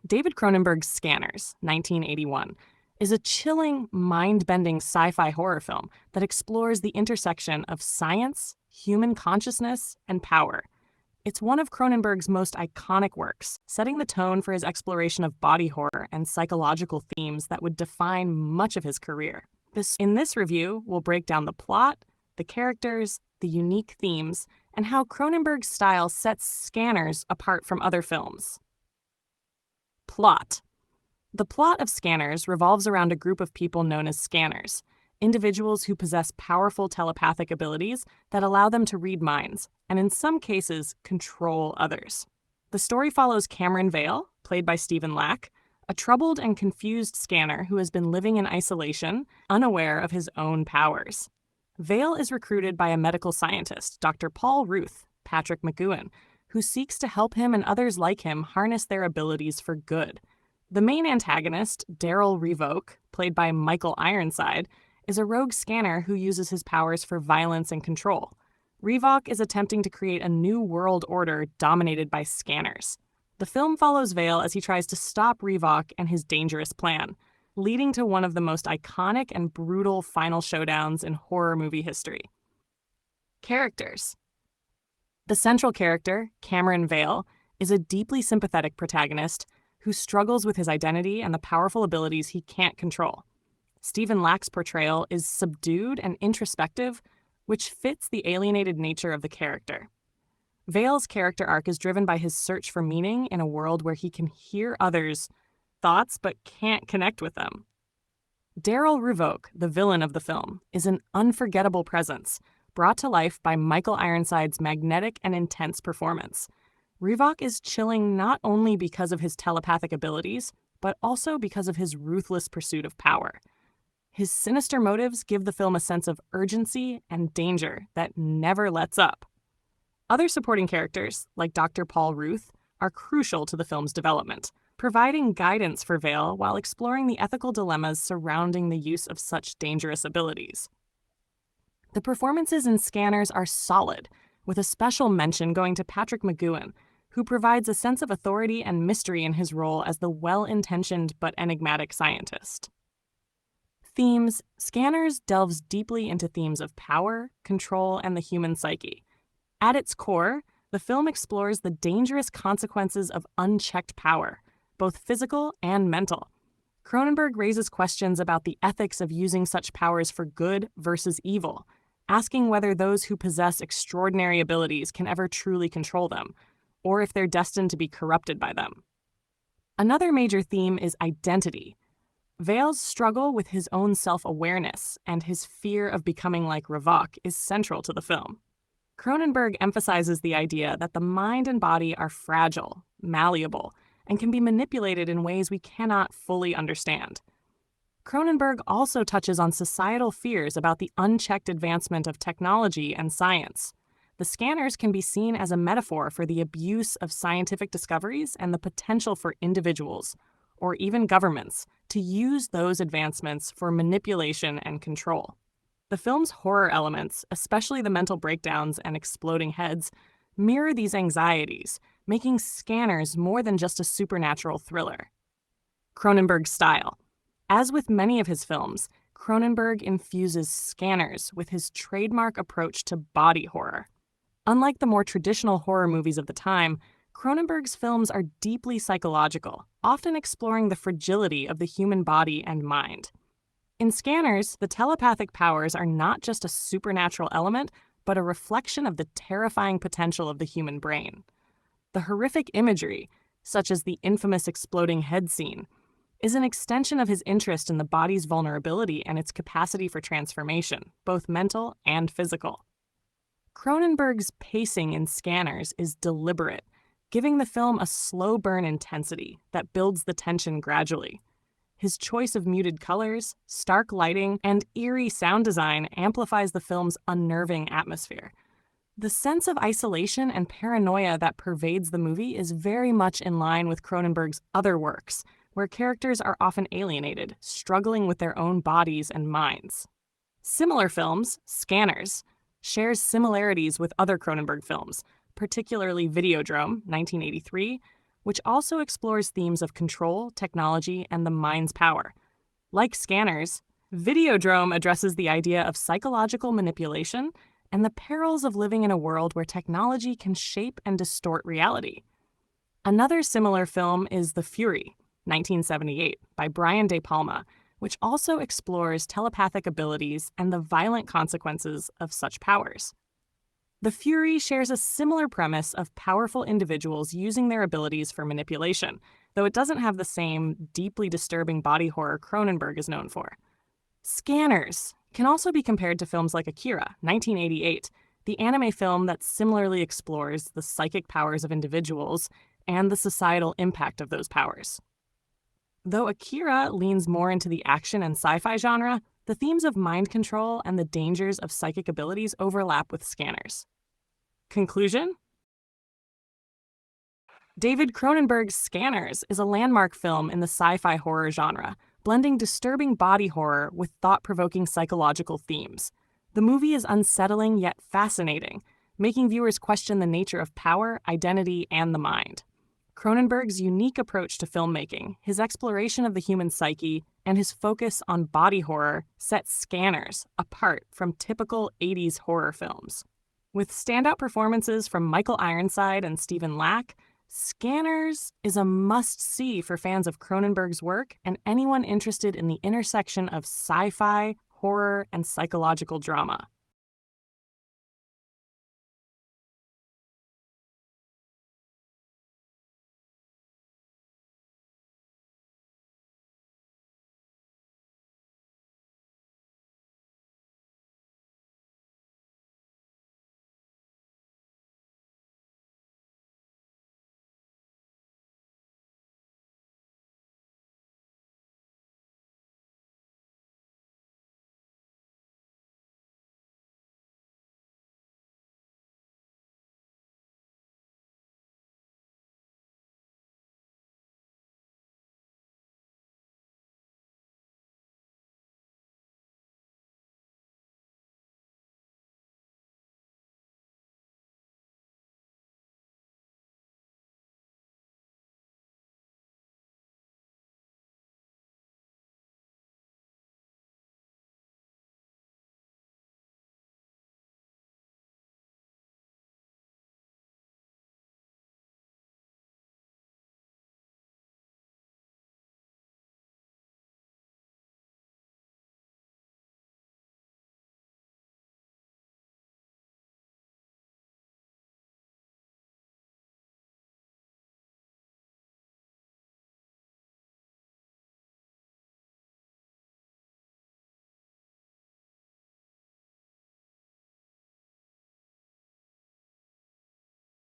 David Cronenberg's Scanners, 1981, is a chilling, mind-bending sci-fi horror film that explores the intersection of science, human consciousness, and power. It's one of Cronenberg's most iconic works, setting the tone for his exploration of body horror and psychological themes that would define much of his career. In this review, we'll break down the plot, the characters, the unique themes, and how Croninbergs Style sets Scanners apart from other films. Plot. The plot of Scanners revolves around a group of people known as scanners, individuals who possess powerful telepathic abilities that allow them to read minds, and in some cases, control others. The story follows Cameron Vale, played by Stephen Lack, a troubled and confused scanner who has been living in isolation, unaware of his own powers. Vale is recruited by a medical scientist, Dr. Paul Ruth, Patrick McGoohan, who seeks to help him and others like him harness their abilities for good. The main antagonist, Daryl Revoke, played by Michael Ironside, is a rogue scanner who uses his powers for violence and control. Revoke is attempting to create a new world order dominated by scanners. The film follows Vale as he tries to stop Revoke and his dangerous plan, leading to one of the most iconic and brutal final showdowns in horror movie history. Characters. The central character, Cameron Vale, is a deeply sympathetic protagonist who struggles with his identity and the powerful abilities he can't control. Stephen Lack's portrayal is subdued and introspective, which fits the alienated nature of the character. Vale's character arc is driven by his search for meaning in a world where he can hear others' thoughts but can't connect with them. Daryl Revoke, the villain of the film, is an unforgettable presence, brought to life by Michael Ironside's magnetic and intense performance. Revoke is chilling not only because of his telepathic abilities, but also because of his ruthless pursuit of power. His sinister motives give the film a sense of urgency and danger that never lets up. Other supporting characters, like Dr. Paul Ruth, are crucial to the film's development, providing guidance for Vale while exploring the ethical dilemmas surrounding the use of such dangerous abilities. The performances in Scanners are solid, with a special mention going to Patrick McGoohan, who provides a sense of authority and mystery in his role as the well-intentioned but enigmatic scientist. Themes. Scanners delves deeply into themes of power, control, and the human psyche. At its core, the film explores the dangerous consequences of unchecked power, both physical and mental. Cronenberg raises questions about the ethics of using such powers for good versus evil, asking whether those who possess extraordinary abilities can ever truly control them, or if they're destined to be corrupted by them. Another major theme is identity. Vale's struggle with his own self-awareness and his fear of becoming like Revoke is central to the film. Cronenberg emphasizes the idea that the mind and body are fragile, malleable, and can be manipulated in ways we cannot fully understand. Cronenberg also touches on societal fears about the unchecked advancement of technology and science. The scanners can be seen as a metaphor for the abuse of scientific discoveries and the potential for individuals, or even governments, to use those advancements for manipulation and control. The film's horror elements, especially the mental breakdowns and exploding heads, mirror these anxieties, making Scanners more than just a supernatural thriller. Croninbergs Style. As with many of his films, Cronenberg infuses Scanners with his trademark approach to body horror. Unlike the more traditional horror movies of the time, Cronenberg's films are deeply psychological, often exploring the fragility of the human body and mind. In Scanners, the telepathic powers are not just a supernatural element, but a reflection of the terrifying potential of the human brain. The horrific imagery, such as the infamous exploding head scene, is an extension of his interest in the body's vulnerability and its capacity for transformation, both mental and physical. Cronenberg's pacing in Scanners is deliberate, giving the film a slow burn intensity that builds the tension gradually. His choice of muted colors, stark lighting, and eerie sound design amplifies the film's unnerving atmosphere. The sense of isolation and paranoia that pervades the movie is very much in line with Cronenberg's other works, where characters are often alienated, struggling with their own bodies and minds. Similar films, Scanners, shares similarities with other Cronenberg films, particularly Videodrome, 1983, which also explores themes of control, technology, and the mind's power. Like Scanners, Videodrome addresses the idea of psychological manipulation and the perils of living in a world where technology can shape and distort reality. Another similar film is The Fury, 1978, by Brian De Palma, which also explores telepathic abilities and the violent consequences of such powers. The Fury shares a similar premise of powerful individuals using their abilities for manipulation, though it doesn't have the same deeply disturbing body horror Cronenberg is known for. Scanners can also be compared to films like Akira, 1988, the anime film that similarly explores the psychic powers of individuals and the societal impact of those powers. Though Akira leans more into the action and sci-fi genre, the themes of mind control and the dangers of psychic abilities overlap with Scanners. Conclusion? David Cronenberg's Scanners is a landmark film in the sci-fi horror genre, blending disturbing body horror with thought-provoking psychological themes. The movie is unsettling yet fascinating, making viewers question the nature of power, identity, and the mind. Cronenberg's unique approach to filmmaking, his exploration of the human psyche, and his focus on body horror set Scanners apart from typical 80s horror films. With standout performances from Michael Ironside and Stephen Lack, Scanners is a must-see for fans of Cronenberg's work and anyone interested in the intersection of sci-fi, horror, and psychological drama.